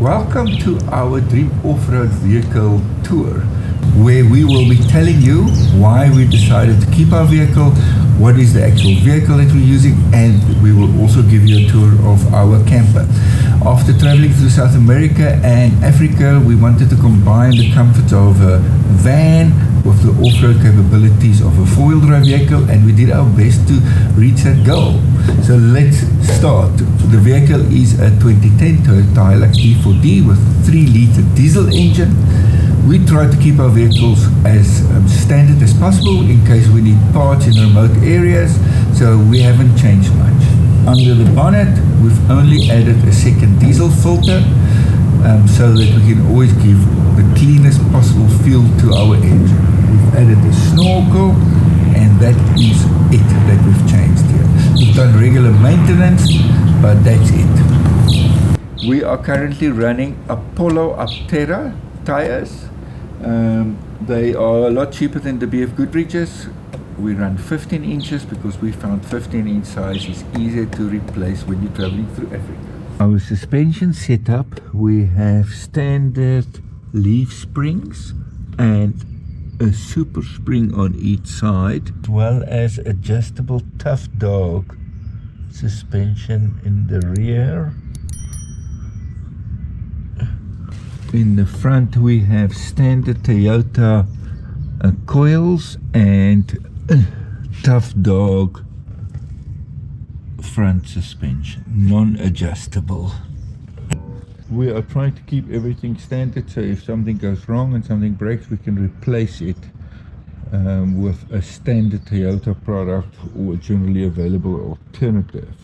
Welcome to our Dream Off-Road Vehicle Tour, where we will be telling you why we decided to keep our vehicle, what is the actual vehicle that we're using, and we will also give you a tour of our camper. After traveling through South America and Africa, we wanted to combine the comforts of a van with the off-road capabilities of a four-wheel drive vehicle, and we did our best to reach that goal. So let's start. The vehicle is a 2010 Toyota Hilux E4D with 3-liter diesel engine. We try to keep our vehicles as standard as possible in case we need parts in remote areas, so we haven't changed much. Under the bonnet, we've only added a second diesel filter so that we can always give the cleanest possible feel to our engine. We've added a snorkel, and that is it that we've changed here. We've done regular maintenance, but that's it. We are currently running Apollo Aptera tires. They are a lot cheaper than the BF Goodrich's. We run 15 inches because we found 15-inch size is easier to replace when you're traveling through Africa. Our suspension setup, we have standard leaf springs and a super spring on each side, as well as adjustable tough dog suspension in the rear. In the front we have standard Toyota coils and tough dog front suspension, non-adjustable. We are trying to keep everything standard, so if something goes wrong and something breaks, we can replace it with a standard Toyota product or a generally available alternative.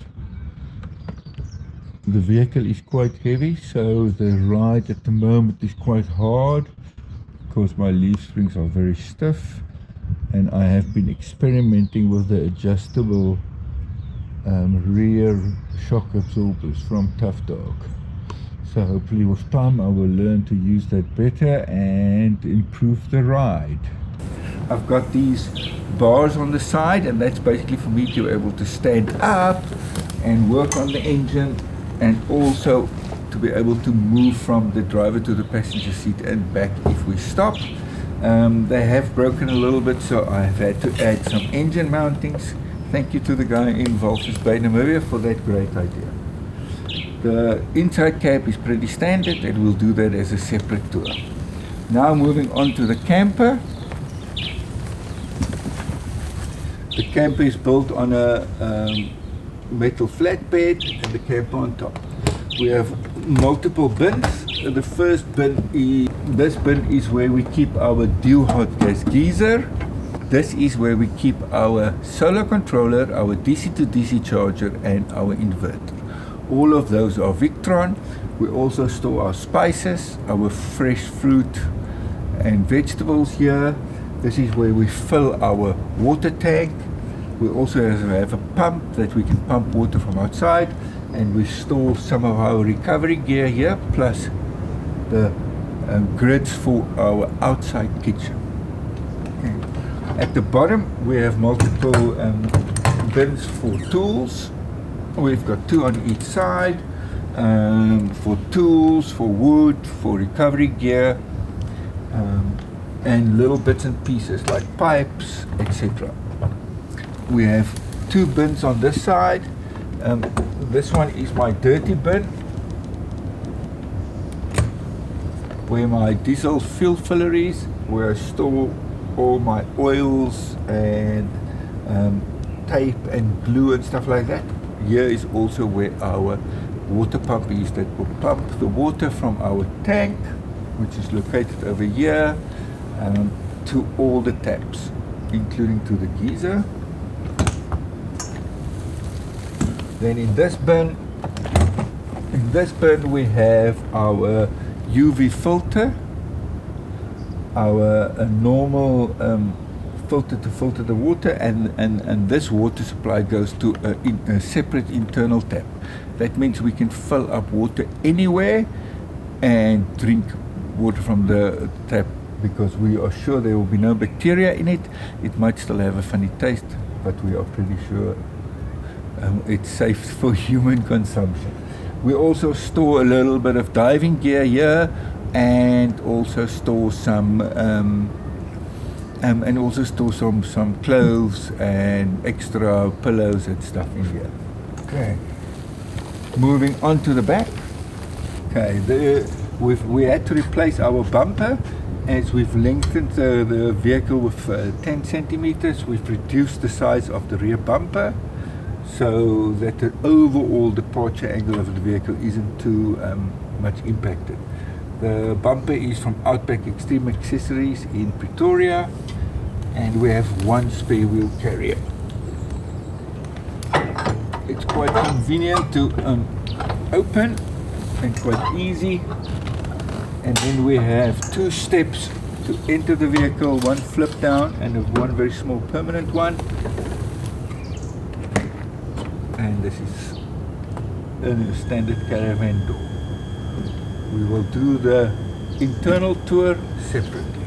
The vehicle is quite heavy, so the ride at the moment is quite hard because my leaf springs are very stiff, and I have been experimenting with the adjustable rear shock absorbers from Tough Dog. So hopefully with time I will learn to use that better and improve the ride. I've got these bars on the side, and that's basically for me to be able to stand up and work on the engine, and also to be able to move from the driver to the passenger seat and back if we stop. They have broken a little bit, so I've had to add some engine mountings. Thank you to the guy in Walvis Bay, Namibia, for that great idea. The inside cab is pretty standard, and we'll do that as a separate tour. Now moving on to the camper. The camper is built on a metal flatbed and the camper on top. We have multiple bins. The first bin is where we keep our dual hot gas geyser. This is where we keep our solar controller, our DC to DC charger, and our inverter. All of those are Victron. We also store our spices, our fresh fruit and vegetables here. This is where we fill our water tank. We also have a pump that we can pump water from outside, and we store some of our recovery gear here, plus the grids for our outside kitchen. Okay. At the bottom we have multiple bins for tools. We've got 2 on each side, for tools, for wood, for recovery gear, and little bits and pieces like pipes, etc. We have 2 bins on this side. This one is my dirty bin, where my diesel fuel filler is, where I store all my oils and tape and glue and stuff like that. Here is also where our water pump is, that will pump the water from our tank, which is located over here, to all the taps, including to the geyser. Then in this bin we have our UV filter, our normal filter to filter the water, and this water supply goes to a separate internal tap. That means we can fill up water anywhere and drink water from the tap, because we are sure there will be no bacteria in it. It might still have a funny taste, but we are pretty sure it's safe for human consumption. We also store a little bit of diving gear here, and also store some some clothes and extra pillows and stuff in here. Okay. Moving on to the back. Okay, we had to replace our bumper as we've lengthened the vehicle with 10 centimeters. We've reduced the size of the rear bumper so that the overall departure angle of the vehicle isn't too much impacted. The bumper is from Outback Extreme Accessories in Pretoria, and we have one spare wheel carrier. It's quite convenient to open and quite easy. And then we have 2 steps to enter the vehicle, one flip down and one very small permanent one. And this is a standard caravan door. We will do the internal tour separately.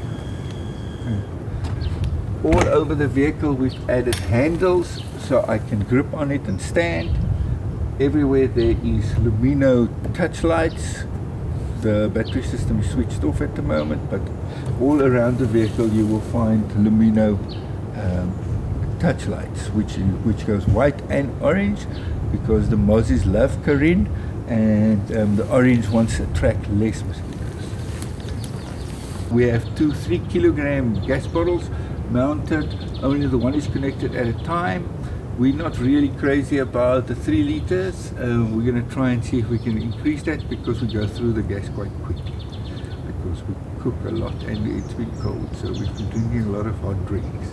All over the vehicle we've added handles so I can grip on it and stand. Everywhere there is Lumino touch lights. The battery system is switched off at the moment, but all around the vehicle you will find Lumino touch lights, which goes white and orange, because the Mozzies love Karin, and the orange ones attract less mosquitoes. We have 2 3-kilogram gas bottles mounted. Only the one is connected at a time. We're not really crazy about the 3 liters. We're going to try and see if we can increase that, because we go through the gas quite quickly, because we cook a lot and it's been cold, so we've been drinking a lot of hot drinks.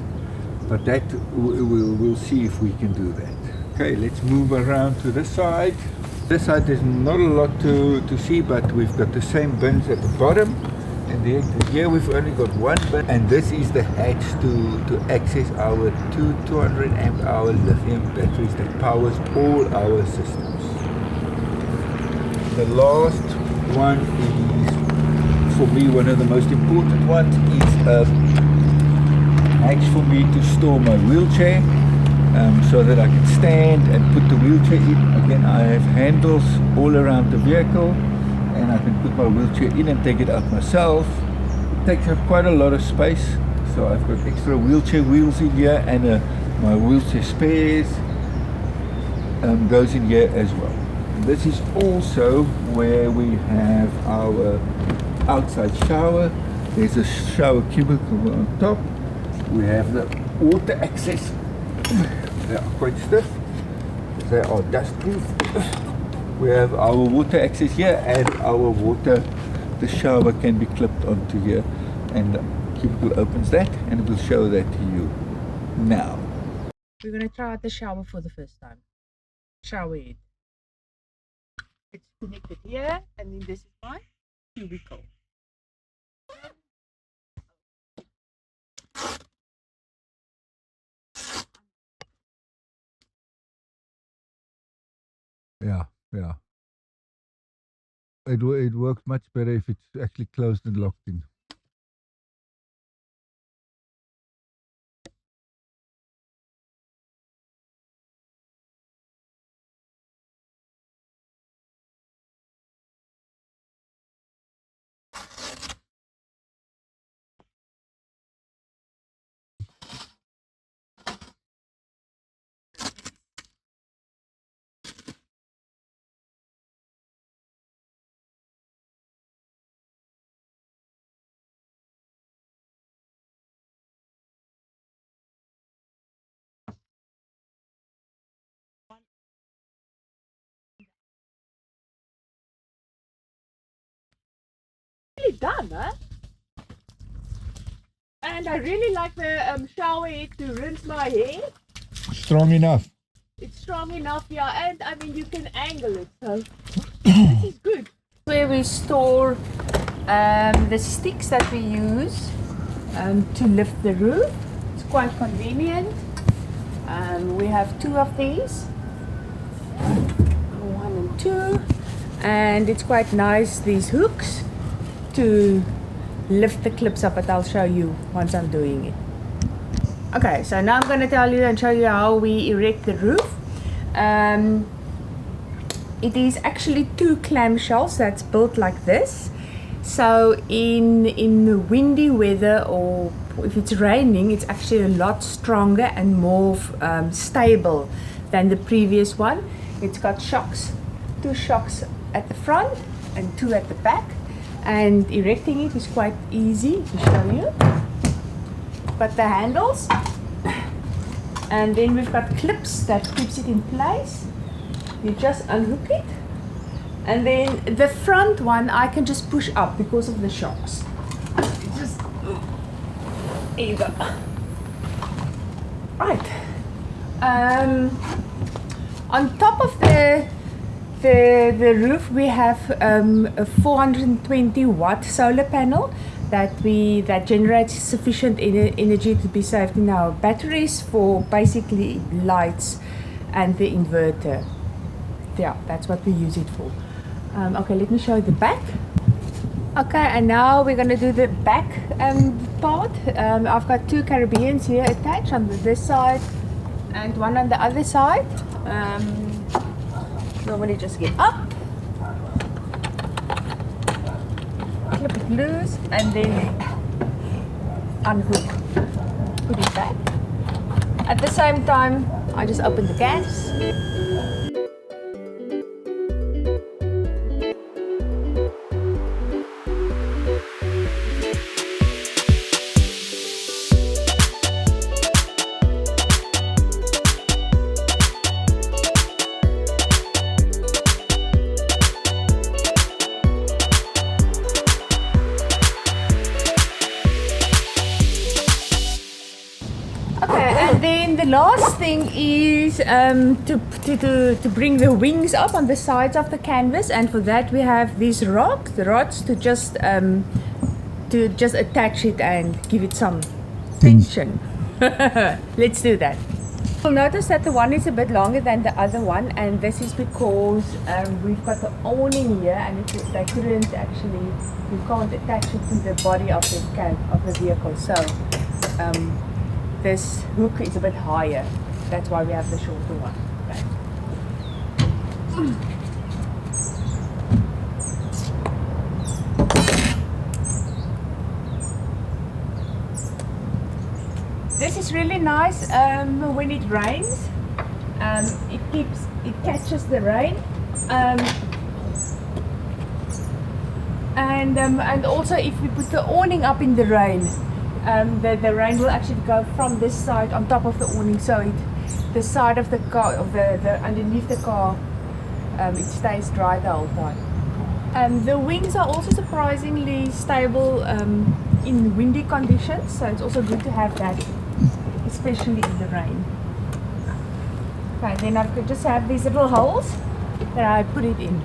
But that we'll see if we can do that. Okay, let's move around to this side. This side there's not a lot to see, but we've got the same bins at the bottom. And then here we've only got one bin, and this is the hatch to access our 200 amp hour lithium batteries that powers all our systems. The last one is, for me, one of the most important ones, is a hatch for me to store my wheelchair, so that I can stand and put the wheelchair in. Again, I have handles all around the vehicle, and I can put my wheelchair in and take it out myself. It takes up quite a lot of space, so I've got extra wheelchair wheels in here, and my wheelchair spares goes in here as well. And this is also where we have our outside shower. There's a shower cubicle on top. We have the water access. They are quite stiff. They are dust proof. We have our water access here, and our the shower can be clipped onto here, and the cubicle opens that, and we'll show that to you now. We're going to try out the shower for the first time. Shower head. It's connected here, and then this is my cubicle. Yeah. It works much better if it's actually closed and locked in. Really done, huh? And I really like the shower head to rinse my hair. Strong enough. It's strong enough, yeah, and I mean you can angle it, so this is good. Where we store the sticks that we use to lift the roof. It's quite convenient. We have 2 of these, 1 and 2, and it's quite nice, these hooks, to lift the clips up, but I'll show you once I'm doing it. Okay, so now I'm going to tell you and show you how we erect the roof. it is actually 2 clamshells that's built like this. So in windy weather, or if it's raining, it's actually a lot stronger and more stable than the previous one. It's got shocks, 2 shocks at the front and 2 at the back, and erecting it is quite easy to show you. Got the handles, and then we've got clips that keeps it in place. You just unhook it, and then the front one I can just push up because of the shocks. Just there you go. Right. On top of the roof, we have a 420 watt solar panel that generates sufficient energy to be saved in our batteries for basically lights and the inverter. Yeah, that's what we use it for. Okay, let me show you the back. Okay, and now we're going to do the back part. I've got 2 Caribbeans here attached on this side and one on the other side. Normally just get up, clip it loose, and then unhook, put it back. At the same time, I just open the gas. Then the last thing is to bring the wings up on the sides of the canvas, and for that we have these rods to just attach it and give it some tension. Let's do that. You'll notice that the one is a bit longer than the other one, and this is because we've got the awning here, and they couldn't actually, you can't attach it to the body of the vehicle. So this hook is a bit higher. That's why we have the shorter one. Okay. This is really nice when it rains. It catches the rain. And also if we put the awning up in the rain, the rain will actually go from this side on top of the awning, so the side of the car, of the underneath the car, it stays dry the whole time. The wings are also surprisingly stable in windy conditions, so it's also good to have that, especially in the rain. Okay, then I could just have these little holes that I put it in.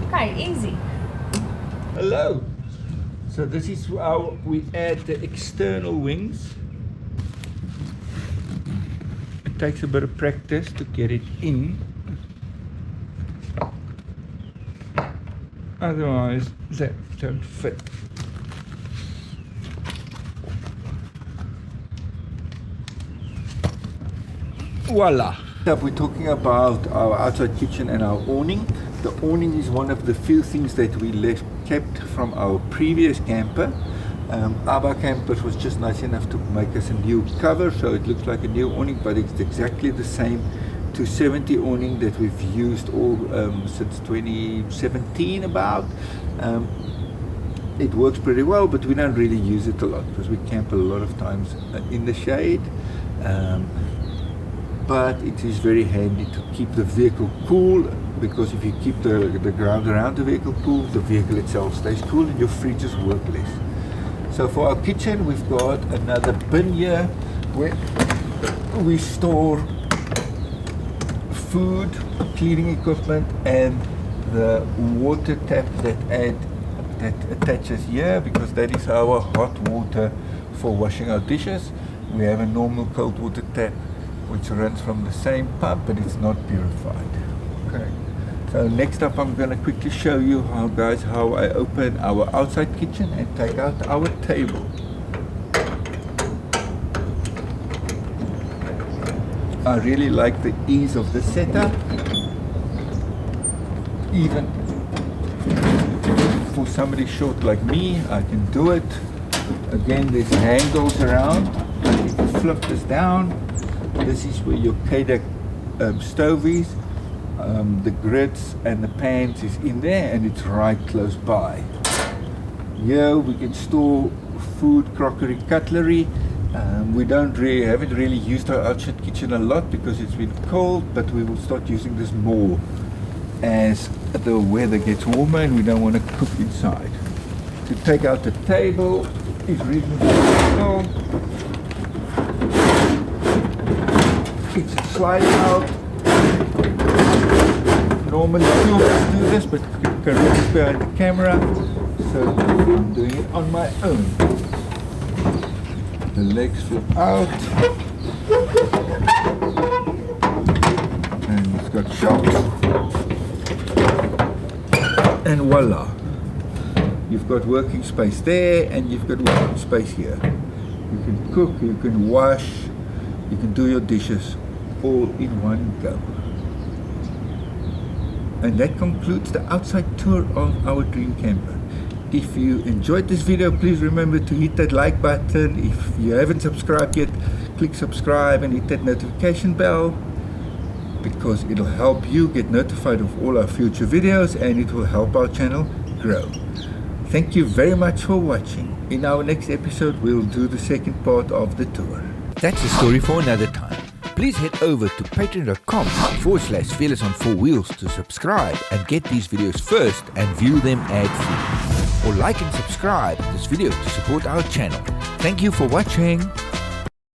Okay, easy. Hello. So this is how we add the external wings. It takes a bit of practice to get it in. Otherwise they don't fit. Voila! We're talking about our outside kitchen and our awning. The awning is one of the few things that we kept from our previous camper. Our camper was just nice enough to make us a new cover, so it looks like a new awning, but it's exactly the same 270 awning that we've used all since 2017 about. It works pretty well, but we don't really use it a lot because we camp a lot of times in the shade. But it is very handy to keep the vehicle cool, because if you keep the ground around the vehicle cool, the vehicle itself stays cool and your fridges work less. So for our kitchen, we've got another bin here where we store food, cleaning equipment, and the water tap that attaches here, because that is our hot water for washing our dishes. We have a normal cold water tap which runs from the same pump, but it's not purified. Okay. So next up, I'm going to quickly show you how I open our outside kitchen and take out our table. I really like the ease of the setup. even for somebody short like me, I can do it. Again, there's handles around. If you flip this down, this is where your KDAC stove is. The grids and the pans is in there, and it's right close by. Here we can store food, crockery, cutlery. We haven't really used our outside kitchen a lot because it's been cold, but we will start using this more as the weather gets warmer and we don't want to cook inside. To take out the table is reasonably simple. It's a slide out. Normally two of us do this, but Karim is behind the camera, so I'm doing it on my own. The legs flip out, and it's got shocks, and voila, you've got working space there, and you've got working space here. You can cook, you can wash, you can do your dishes all in one go. And that concludes the outside tour of our dream camper. If you enjoyed this video, please remember to hit that like button. If you haven't subscribed yet, click subscribe and hit that notification bell, because it'll help you get notified of all our future videos and it will help our channel grow. Thank you very much for watching. In our next episode, we'll do the second part of the tour. That's a story for another time. Please head over to patreon.com/Fearless on 4 Wheels to subscribe and get these videos first and view them ad-free. Or like and subscribe this video to support our channel. Thank you for watching.